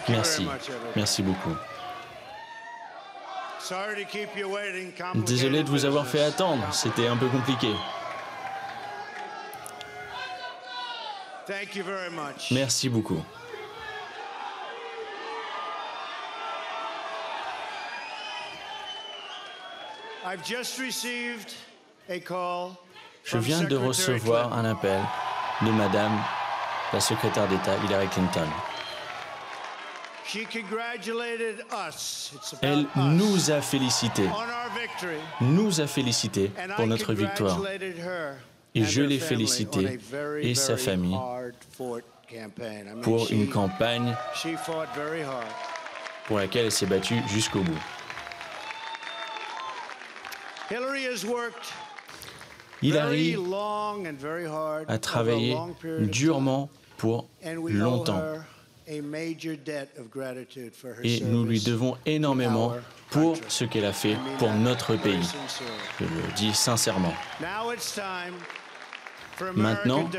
Merci. Merci beaucoup. Désolé de vous avoir fait attendre, c'était un peu compliqué. Merci beaucoup. Je viens de recevoir un appel de Madame la secrétaire d'État Hillary Clinton. Elle nous a félicités pour notre victoire. Et je l'ai félicitée et sa famille pour une campagne pour laquelle elle s'est battue jusqu'au bout. Hillary a travaillé durement pour longtemps. Et nous lui devons énormément pour ce qu'elle a fait pour notre pays. Je le dis sincèrement. Maintenant,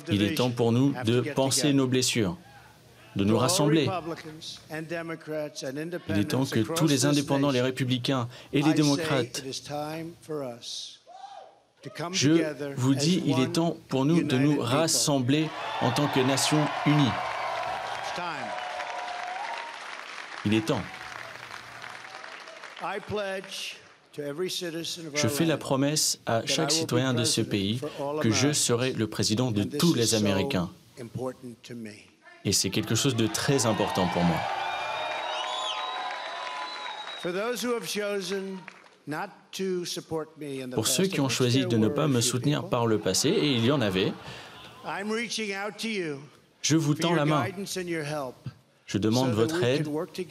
il est temps pour nous de panser nos blessures, de nous rassembler. Il est temps que tous les indépendants, les républicains et les démocrates, je vous dis, il est temps pour nous de nous rassembler en tant que nation unie. Il est temps. Je fais la promesse à chaque citoyen de ce pays que je serai le président de tous les Américains. Et c'est quelque chose de très important pour moi. Pour ceux qui ont choisi de ne pas me soutenir par le passé, et il y en avait, je vous tends la main. Je demande votre aide,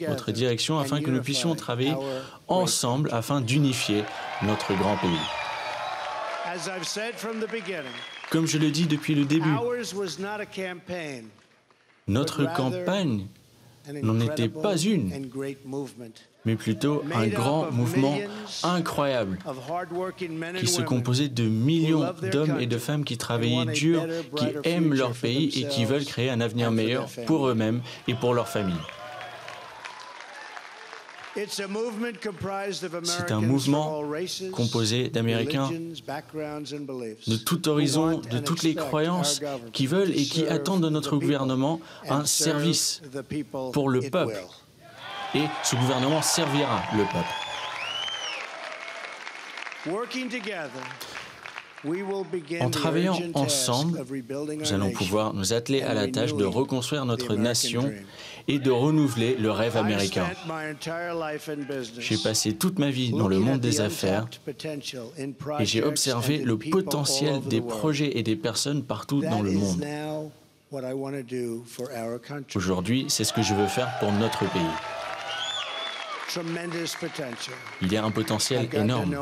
votre direction, afin que nous puissions travailler ensemble afin d'unifier notre grand pays. Comme je le dis depuis le début, notre campagne n'en était pas une, mais plutôt un grand mouvement incroyable qui se composait de millions d'hommes et de femmes qui travaillaient dur, qui aiment leur pays et qui veulent créer un avenir meilleur pour eux-mêmes et pour leurs familles. C'est un mouvement composé d'Américains de tout horizon, de toutes les croyances, qui veulent et qui attendent de notre gouvernement un service pour le peuple. Et ce gouvernement servira le peuple. En travaillant ensemble, nous allons pouvoir nous atteler à la tâche de reconstruire notre nation et de renouveler le rêve américain. J'ai passé toute ma vie dans le monde des affaires et j'ai observé le potentiel des projets et des personnes partout dans le monde. Aujourd'hui, c'est ce que je veux faire pour notre pays. Il y a un potentiel énorme.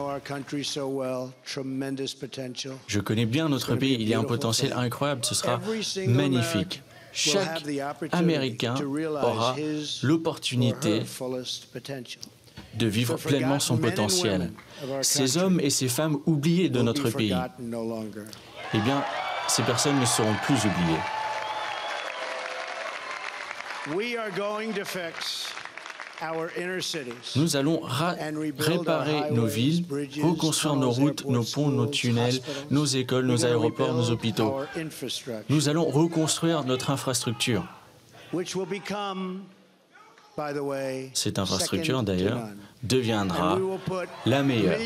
Je connais bien notre pays, il y a un potentiel incroyable, ce sera magnifique. Chaque Américain aura l'opportunité de vivre pleinement son potentiel. Ces hommes et ces femmes oubliés de notre pays, eh bien, ces personnes ne seront plus oubliées. Nous allons réparer nos villes, reconstruire nos routes, nos ponts, nos tunnels, nos écoles, nos aéroports, nos hôpitaux. Nous allons reconstruire notre infrastructure. Cette infrastructure, d'ailleurs, deviendra la meilleure.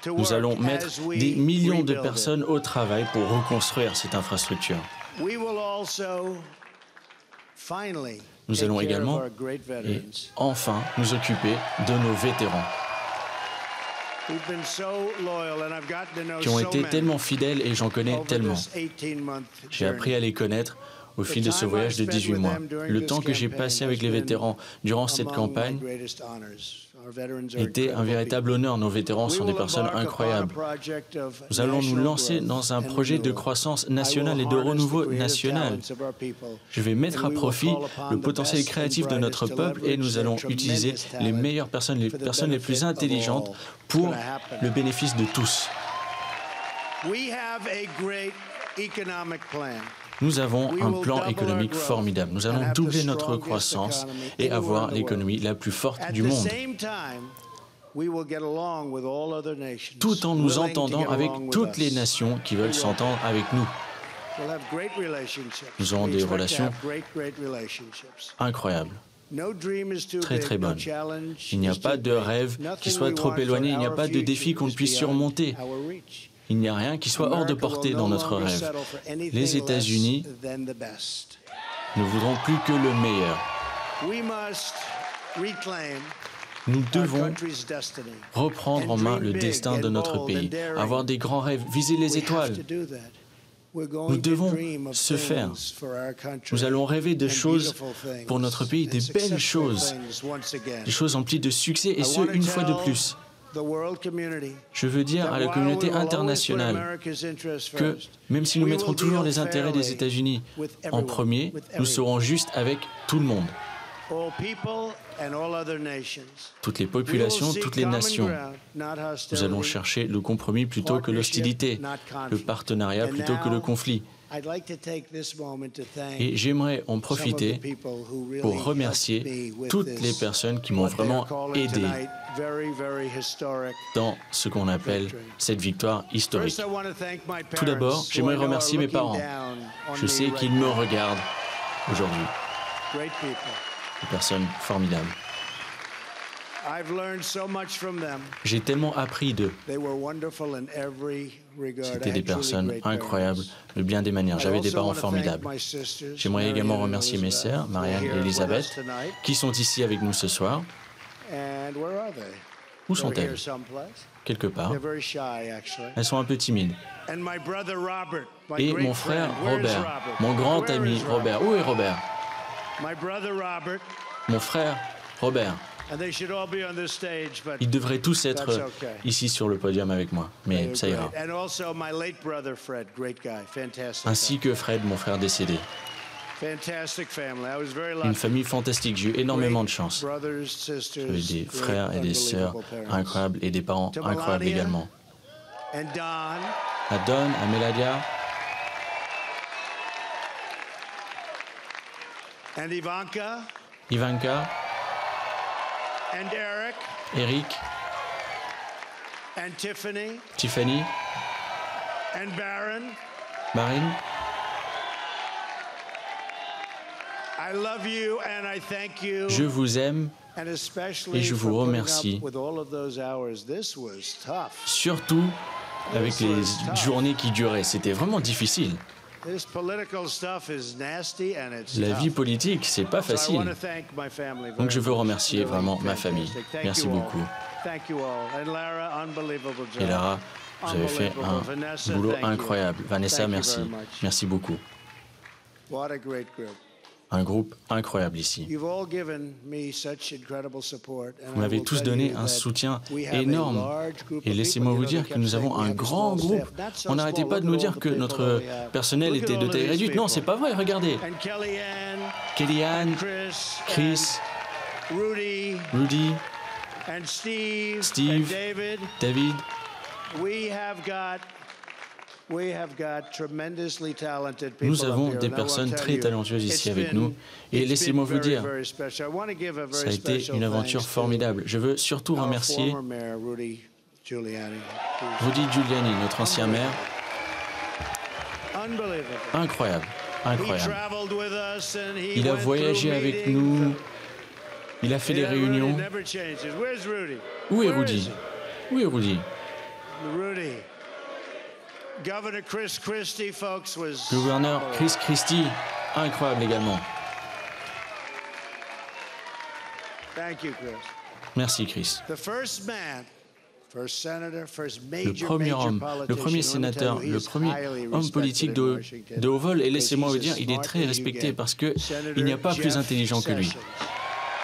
Nous allons mettre des millions de personnes au travail pour reconstruire cette infrastructure. Nous allons également, et enfin, nous occuper de nos vétérans qui ont été tellement fidèles et j'en connais tellement. J'ai appris à les connaître au fil de ce voyage de 18 mois. Le temps que j'ai passé avec les vétérans durant cette campagne était un véritable honneur. Nos vétérans sont des personnes incroyables. Nous allons nous lancer dans un projet de croissance nationale et de renouveau national. Je vais mettre à profit le potentiel créatif de notre peuple et nous allons utiliser les meilleures personnes, les personnes les plus intelligentes pour le bénéfice de tous. Nous avons un plan économique formidable. Nous allons doubler notre croissance et avoir l'économie la plus forte du monde, tout en nous entendant avec toutes les nations qui veulent s'entendre avec nous. Nous aurons des relations incroyables, très très bonnes. Il n'y a pas de rêve qui soit trop éloigné, il n'y a pas de défi qu'on ne puisse surmonter. Il n'y a rien qui soit hors de portée dans notre rêve. Les États-Unis ne voudront plus que le meilleur. Nous devons reprendre en main le destin de notre pays, avoir des grands rêves, viser les étoiles. Nous devons se faire. Nous allons rêver de choses pour notre pays, des belles choses, des choses emplies de succès, et ce, une fois de plus. Je veux dire à la communauté internationale que, même si nous mettrons toujours les intérêts des États-Unis en premier, nous serons justes avec tout le monde. Toutes les populations, toutes les nations. Nous allons chercher le compromis plutôt que l'hostilité, le partenariat plutôt que le conflit. Et j'aimerais en profiter pour remercier toutes les personnes qui m'ont vraiment aidé dans ce qu'on appelle cette victoire historique. Tout d'abord, j'aimerais remercier mes parents. Je sais qu'ils me regardent aujourd'hui. Des personnes formidables. J'ai tellement appris d'eux. C'était des personnes incroyables de bien des manières. J'avais des parents formidables. J'aimerais également remercier mes sœurs, Marianne et Elisabeth, qui sont ici avec nous ce soir. Où sont-elles? Quelque part. Elles sont un peu timides. Et mon frère Robert, mon grand ami Robert. Où est Robert? Mon frère Robert. Ils devraient tous être ici sur le podium avec moi, mais ça ira. Ainsi que Fred, mon frère décédé. Une famille fantastique, j'ai eu énormément de chance. J'avais des frères et des sœurs incroyables et des parents incroyables également. À Don, à Meladia. Ivanka. Eric. Tiffany. Marine. Je vous aime et je vous remercie. Surtout avec les journées qui duraient. C'était vraiment difficile. La vie politique, c'est pas facile. Donc je veux remercier vraiment ma famille. Merci beaucoup. Et Lara, vous avez fait un boulot incroyable. Vanessa, merci. Merci beaucoup. Un groupe incroyable ici. Vous m'avez tous donné un soutien énorme. Et laissez-moi vous dire que nous avons un grand groupe. On n'arrêtait pas de nous dire que notre personnel était de taille réduite. Non, c'est pas vrai, regardez. Kellyanne, Chris, Rudy, Steve, David. Nous avons des personnes très talentueuses ici avec nous et laissez-moi vous dire, ça a été une aventure formidable. Je veux surtout remercier Rudy Giuliani, notre ancien maire. Incroyable, incroyable. Il a voyagé avec nous, il a fait des réunions. Où est Rudy? Où est Rudy? Gouverneur Chris Christie, incroyable également. Merci Chris. Le premier homme, le premier sénateur, le premier homme politique de haut vol, et laissez-moi vous dire, il est très respecté parce qu'il n'y a pas plus intelligent que lui.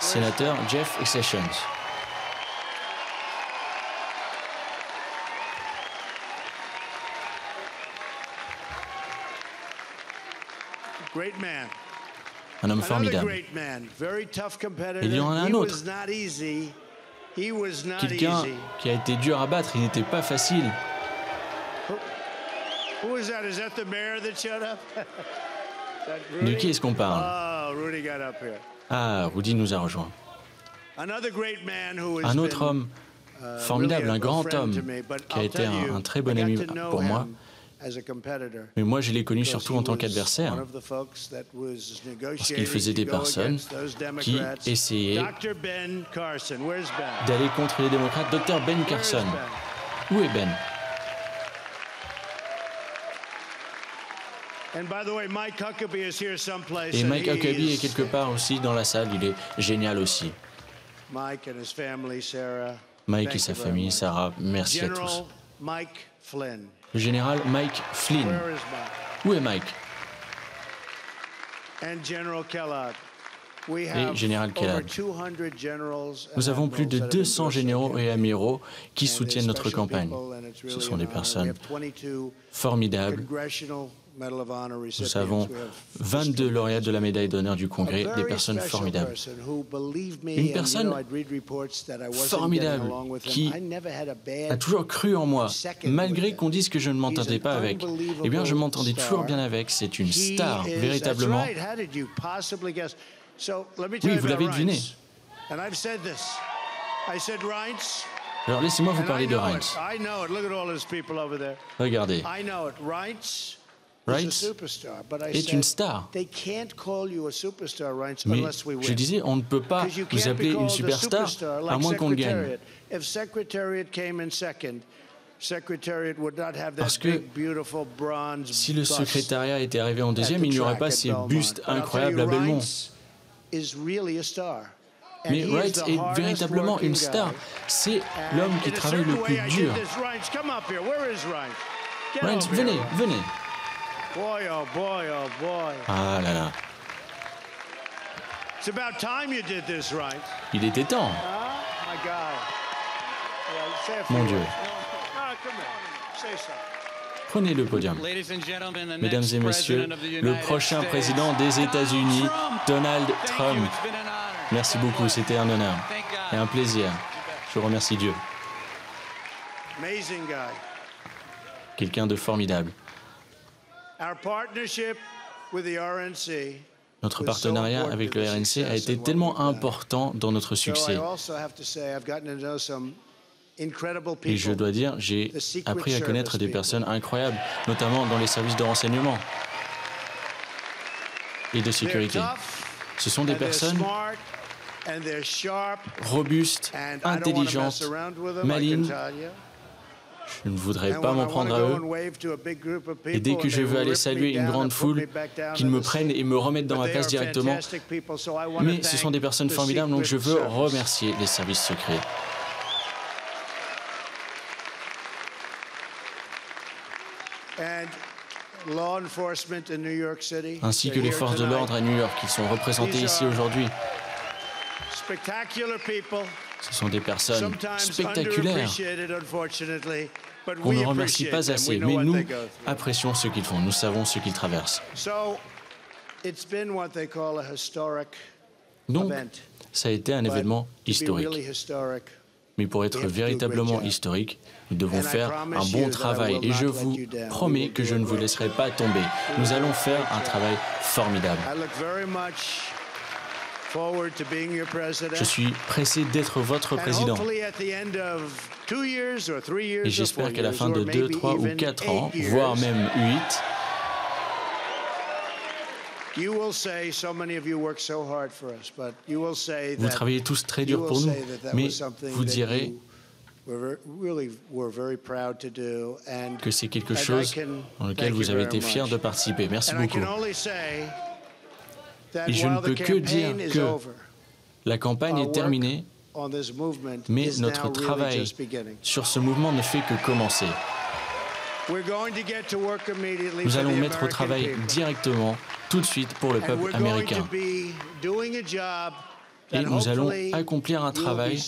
Sénateur Jeff Sessions. Un homme formidable. Et il y en a un autre. Quelqu'un qui a été dur à battre, il n'était pas facile. De qui est-ce qu'on parle? Ah, Rudy nous a rejoints. Un autre homme formidable, un grand homme, qui a été un très bon ami pour moi, mais moi je l'ai connu surtout en tant qu'adversaire, parce qu'il faisait des personnes qui essayaient d'aller contre les démocrates. Dr. Ben Carson. Où est Ben? Et Mike Huckabee est quelque part aussi dans la salle, il est génial aussi. Mike et sa famille, Sarah, merci à tous. Le général Mike Flynn. Où est Mike? Et général Kellogg. Nous avons plus de 200 généraux et amiraux qui soutiennent notre campagne. Ce sont des personnes formidables. Nous avons 22 lauréats de la médaille d'honneur du Congrès, des personnes formidables. Une personne formidable qui a toujours cru en moi, malgré qu'on dise que je ne m'entendais pas avec. Eh bien, je m'entendais toujours bien avec. C'est une star, véritablement. Oui, vous l'avez deviné. Alors, laissez-moi vous parler de Reince. Regardez. Reince est une star. Mais je disais, on ne peut pas vous appeler une superstar à moins qu'on gagne. Parce que si le secrétariat était arrivé en deuxième, il n'y aurait pas ces bustes incroyables à Belmont. Mais Reince est véritablement une star. C'est l'homme qui travaille le plus dur. Reince, venez, venez. Ah là là. Il était temps. Mon Dieu. Prenez le podium. Mesdames et messieurs, le prochain président des États-Unis, Donald Trump. Merci beaucoup, c'était un honneur et un plaisir. Je remercie Dieu. Quelqu'un de formidable. Notre partenariat avec le RNC a été tellement important dans notre succès. Et je dois dire, j'ai appris à connaître des personnes incroyables, notamment dans les services de renseignement et de sécurité. Ce sont des personnes robustes, intelligentes, malignes. Je ne voudrais pas m'en prendre à eux. Et dès que je veux aller saluer une grande foule, qu'ils me prennent et me remettent dans ma place directement. Mais ce sont des personnes formidables, donc je veux remercier les services secrets. Ainsi que les forces de l'ordre à New York, qui sont représentées ici aujourd'hui. Ce sont des personnes spectaculaires qu'on ne remercie pas assez, mais nous apprécions ce qu'ils font, nous savons ce qu'ils traversent. Donc, ça a été un événement historique. Mais pour être véritablement historique, nous devons faire un bon travail. Et je vous promets que je ne vous laisserai pas tomber. Nous allons faire un travail formidable. Je suis pressé d'être votre président. Et j'espère qu'à la fin de 2, 3 ou 4 ans, voire même 8, vous travaillez tous très dur pour nous, mais vous direz que c'est quelque chose dans lequel vous avez été fiers de participer. Merci beaucoup. Et je ne peux que dire que la campagne est terminée, mais notre travail sur ce mouvement ne fait que commencer. Nous allons mettre au travail directement, tout de suite, pour le peuple américain. Et nous allons accomplir un travail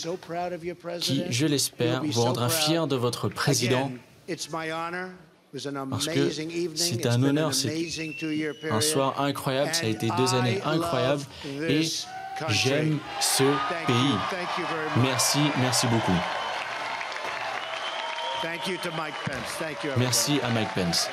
qui, je l'espère, vous rendra fier de votre président, parce que c'est un honneur, c'est un soir incroyable, ça a été 2 années incroyables, et j'aime ce pays. Merci, merci beaucoup. Merci à Mike Pence.